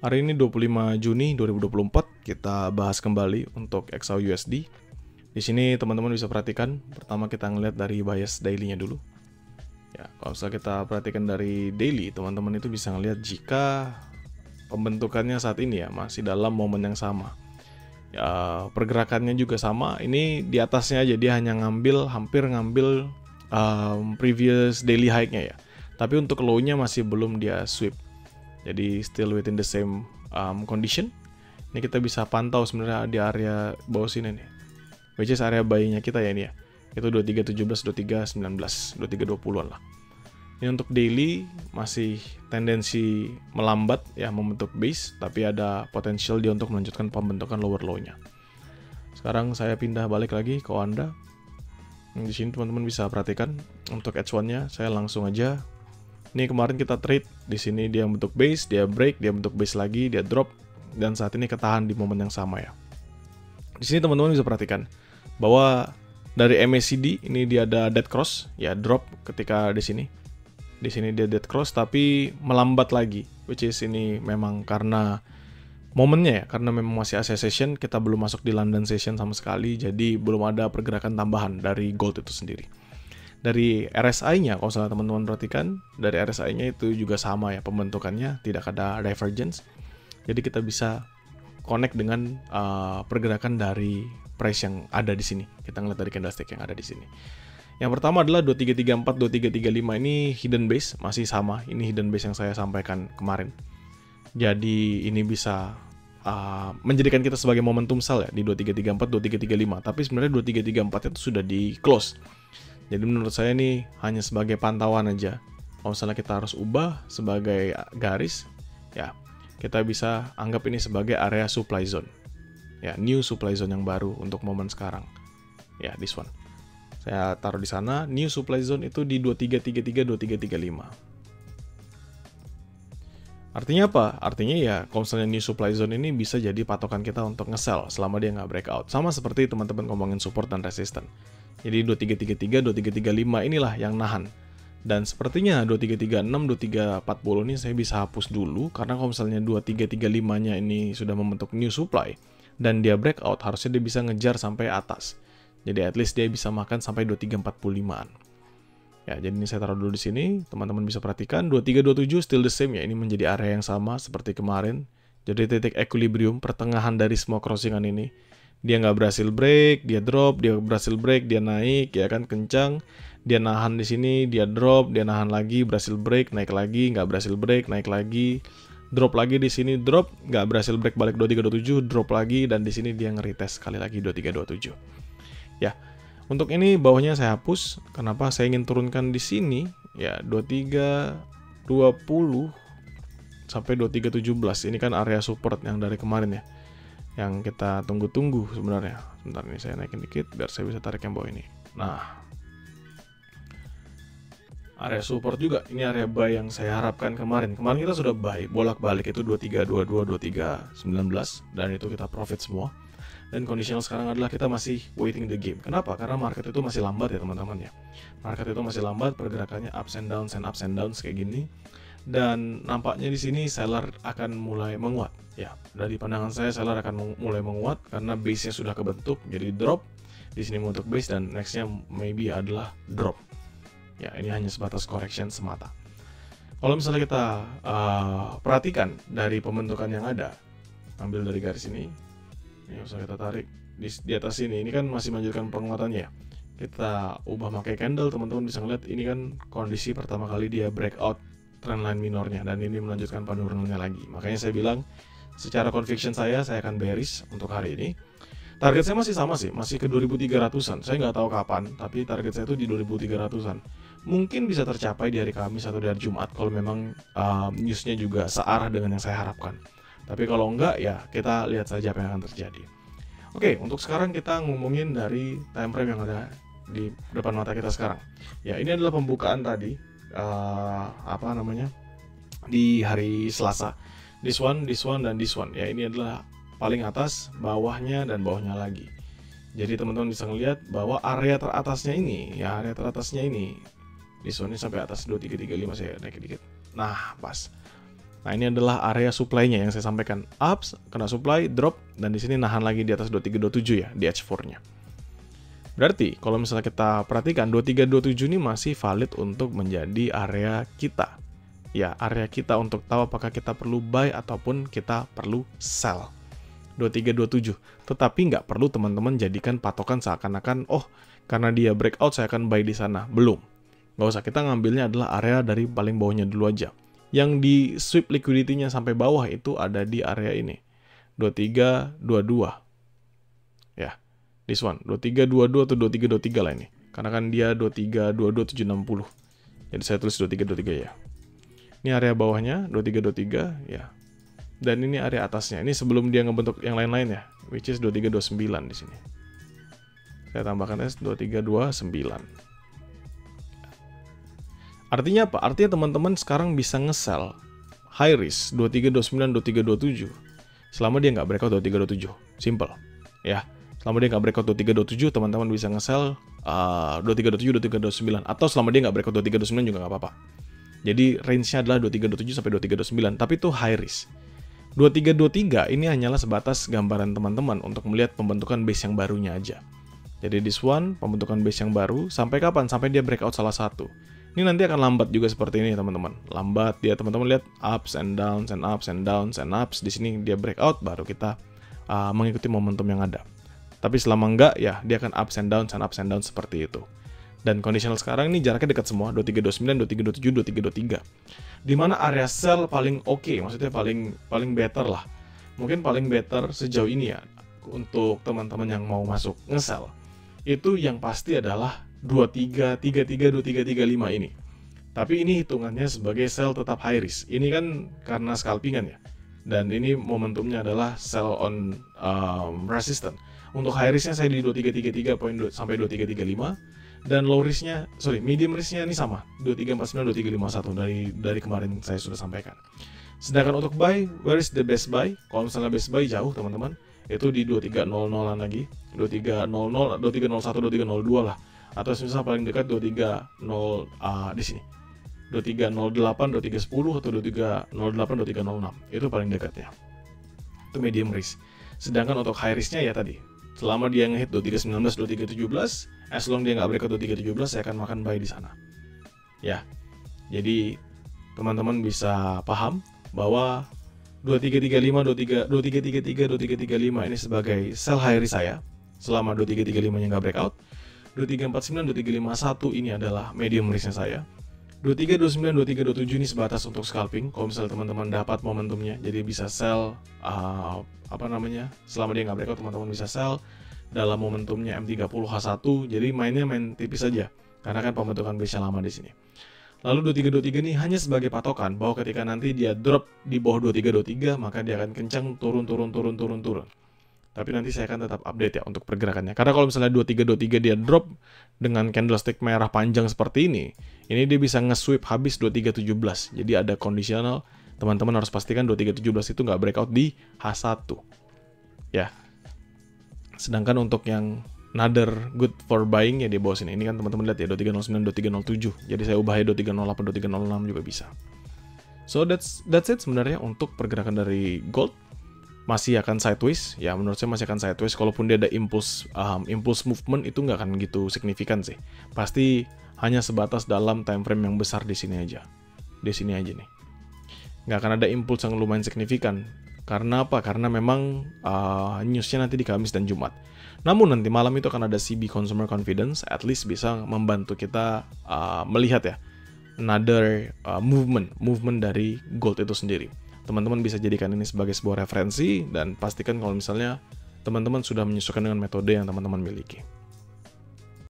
Hari ini 25 Juni 2024 kita bahas kembali untuk XAUUSD. Di sini teman-teman bisa perhatikan, pertama kita ngeliat dari bias daily-nya dulu. Ya, kalau misalnya kita perhatikan dari daily, teman-teman itu bisa ngeliat jika pembentukannya saat ini ya masih dalam momen yang sama. Ya, pergerakannya juga sama. Ini di atasnya aja dia hanya hampir ngambil previous daily high-nya ya. Tapi untuk low-nya masih belum dia sweep. Jadi still within the same condition. Ini kita bisa pantau sebenarnya di area bawah sini nih, which is area buy-nya kita ya ini ya. Itu 2317, 2319, 2320-an lah. Ini untuk daily masih tendensi melambat ya membentuk base, tapi ada potensial dia untuk melanjutkan pembentukan lower low-nya. Sekarang saya pindah balik lagi ke Wanda. Di sini teman-teman bisa perhatikan untuk H1-nya, saya langsung aja. Ini kemarin kita trade, di sini dia bentuk base, dia break, dia bentuk base lagi, dia drop, dan saat ini ketahan di momen yang sama ya. Di sini teman-teman bisa perhatikan bahwa dari MACD ini dia ada dead cross, ya drop ketika di sini. Di sini dia dead cross tapi melambat lagi, which is ini memang karena momennya ya, karena memang masih Asia session, kita belum masuk di London session sama sekali, jadi belum ada pergerakan tambahan dari gold itu sendiri. Dari RSI-nya, kalau misalnya teman-teman perhatikan, dari RSI-nya itu juga sama ya pembentukannya, tidak ada divergence. Jadi kita bisa connect dengan pergerakan dari price yang ada di sini. Kita ngeliat dari candlestick yang ada di sini. Yang pertama adalah 2334, 2335 ini hidden base, masih sama. Ini hidden base yang saya sampaikan kemarin. Jadi ini bisa menjadikan kita sebagai momentum sell ya di 2334, 2335. Tapi sebenarnya 2334 itu sudah di close. Jadi menurut saya ini hanya sebagai pantauan aja. Kalau misalnya kita harus ubah sebagai garis, ya kita bisa anggap ini sebagai area supply zone. Ya, new supply zone yang baru untuk momen sekarang. Ya, this one. Saya taruh di sana, new supply zone itu di 2333, 2335. Artinya apa? Artinya ya, kalau misalnya new supply zone ini bisa jadi patokan kita untuk nge-sell selama dia nggak breakout. Sama seperti teman-teman ngomongin support dan resistance. Jadi 2333, 2335 inilah yang nahan. Dan sepertinya 2336, 2340 ini saya bisa hapus dulu. Karena kalau misalnya 2335-nya ini sudah membentuk new supply dan dia breakout, harusnya dia bisa ngejar sampai atas. Jadi at least dia bisa makan sampai 2345-an. Ya, jadi ini saya taruh dulu di sini. Teman-teman bisa perhatikan 2327 still the same ya. Ini menjadi area yang sama seperti kemarin. Jadi titik equilibrium pertengahan dari semua crossingan ini. Dia nggak berhasil break, dia drop, dia berhasil break, dia naik, ya kan kencang. Dia nahan di sini, dia drop, dia nahan lagi, berhasil break, naik lagi, nggak berhasil break, naik lagi, drop lagi di sini, drop, nggak berhasil break balik 2327, drop lagi, dan di sini dia nge-retest sekali lagi 2327. Ya, untuk ini bawahnya saya hapus. Kenapa saya ingin turunkan di sini? Ya, 2320 sampai 2317. Ini kan area support yang dari kemarin ya, yang kita tunggu-tunggu sebenarnya. Sebentar ini saya naikin dikit biar saya bisa tarik yang bawah ini. Nah, area support juga, ini area buy yang saya harapkan kemarin. Kemarin kita sudah buy, bolak-balik itu 2322, 2319, dan itu kita profit semua. Dan conditional sekarang adalah kita masih waiting the game. Kenapa? Karena market itu masih lambat ya teman-teman ya. Market itu masih lambat, pergerakannya ups and downs kayak gini. Dan nampaknya di sini seller akan mulai menguat. Ya, dari pandangan saya seller akan mulai menguat karena base-nya sudah kebentuk, jadi drop. Di sini untuk base dan next-nya maybe adalah drop. Ya, ini hanya sebatas correction semata. Kalau misalnya kita perhatikan dari pembentukan yang ada, ambil dari garis ini, bisa kita tarik di atas ini kan masih melanjutkan penguatannya. Kita ubah pakai candle, teman-teman bisa ngeliat ini kan kondisi pertama kali dia breakout trendline minornya, dan ini melanjutkan penurunannya lagi. Makanya saya bilang secara conviction saya akan bearish untuk hari ini. Target saya masih sama sih, masih ke 2300-an. Saya nggak tahu kapan, tapi target saya itu di 2300-an. Mungkin bisa tercapai di hari Kamis atau di hari Jumat kalau memang newsnya juga searah dengan yang saya harapkan. Tapi kalau enggak, ya kita lihat saja apa yang akan terjadi. Oke, untuk sekarang kita ngomongin dari time frame yang ada di depan mata kita sekarang. Ya, ini adalah pembukaan tadi, di hari Selasa. This one, dan this one. Ya, ini adalah paling atas, bawahnya, dan bawahnya lagi. Jadi teman-teman bisa ngelihat bahwa area teratasnya ini, this one ini sampai atas 2335, saya naik dikit. Nah, pas. Nah, ini adalah area supply-nya yang saya sampaikan. Ups, kena supply, drop, dan di sini nahan lagi di atas 2327 ya, di H4-nya. Berarti, kalau misalnya kita perhatikan, 2327 ini masih valid untuk menjadi area kita. Ya, area kita untuk tahu apakah kita perlu buy ataupun kita perlu sell. 2327. Tetapi nggak perlu teman-teman jadikan patokan seakan-akan, oh, karena dia breakout saya akan buy di sana. Belum. Nggak usah, kita ngambilnya adalah area dari paling bawahnya dulu aja. Yang di sweep liquidity-nya sampai bawah itu ada di area ini. 2322. Ya, this one. 2322 atau 2323 lah ini. Karena kan dia 2322760. Jadi saya tulis 2323 ya. Ini area bawahnya, 2323, ya. Dan ini area atasnya. Ini sebelum dia ngebentuk yang lain-lain ya, which is 2329 di sini. Saya tambahkan S 2329. Artinya apa? Artinya teman-teman sekarang bisa nge-sell high risk 2329, 2327 selama dia nggak breakout 2327. Simple. Ya. Selama dia nggak breakout 2327, teman-teman bisa nge-sell 2327, 2329. Atau selama dia nggak breakout 2329 juga nggak apa-apa. Jadi range-nya adalah 2327 sampai 2329, tapi itu high risk. 2323 ini hanyalah sebatas gambaran teman-teman untuk melihat pembentukan base yang barunya aja. Jadi this one, pembentukan base yang baru, sampai kapan? Sampai dia breakout salah satu. Ini nanti akan lambat juga seperti ini teman-teman. Lambat dia, teman-teman lihat ups and downs and ups and downs and ups. Di sini dia breakout, baru kita mengikuti momentum yang ada. Tapi selama enggak, ya dia akan ups and downs seperti itu. Dan conditional sekarang ini jaraknya dekat semua, 2329, 2327, 2323. Di mana area sell paling oke, maksudnya paling better lah. Mungkin paling better sejauh ini ya, untuk teman-teman yang mau masuk nge-sell. Itu yang pasti adalah 2333, 2335 ini. Tapi ini hitungannya sebagai sell tetap high risk. Ini kan karena scalpingan ya. Dan ini momentumnya adalah sell on resistant. Untuk high risknya saya di 2333 sampai 2335. Dan low risknya, medium risknya ini sama, 2349, 2351 dari kemarin saya sudah sampaikan. Sedangkan untuk buy, where is the best buy? Kalau misalnya best buy jauh teman-teman, itu di 2300-an lagi, 2300, 2301, 2302 lah. Atau misalnya paling dekat 230 di sini, 2308, 2310 atau 2308, 2306 itu paling dekatnya. Itu medium risk. Sedangkan untuk high risknya ya tadi, selama dia ngehit 2319, 2317, as long dia nggak breakout 2317, saya akan makan buy di sana. Ya, jadi teman-teman bisa paham bahwa 2335, 2333, 2335 ini sebagai sell high risk saya selama 2335 nya nggak breakout. 2349, 2351 ini adalah medium risknya saya. 2329, 2327 ini sebatas untuk scalping. Kalau misalnya teman-teman dapat momentumnya, jadi bisa sell selama dia nggak breakout, teman-teman bisa sell dalam momentumnya M30H1. Jadi main tipis saja karena kan pembentukan base-nya lama di sini. Lalu 2323 ini hanya sebagai patokan bahwa ketika nanti dia drop di bawah 2323 maka dia akan kencang turun. Tapi nanti saya akan tetap update ya untuk pergerakannya. Karena kalau misalnya 2323 dia drop dengan candlestick merah panjang seperti ini dia bisa nge-sweep habis 2317. Jadi ada conditional, teman-teman harus pastikan 2317 itu nggak breakout di H1. Ya. Sedangkan untuk yang another good for buying ya di bawah sini. Ini kan teman-teman lihat ya 2309, 2307. Jadi saya ubah ya 2308, 2306 juga bisa. So that's it sebenarnya untuk pergerakan dari gold. Masih akan sideways, ya menurut saya masih akan sideways. Kalaupun dia ada impulse movement itu nggak akan gitu signifikan sih. Pasti hanya sebatas dalam time frame yang besar di sini aja. Di sini aja nih. Nggak akan ada impulse yang lumayan signifikan. Karena apa? Karena memang newsnya nanti di Kamis dan Jumat. Namun nanti malam itu akan ada CB Consumer Confidence, at least bisa membantu kita melihat ya another movement dari gold itu sendiri. Teman-teman bisa jadikan ini sebagai sebuah referensi dan pastikan kalau misalnya teman-teman sudah menyesuaikan dengan metode yang teman-teman miliki.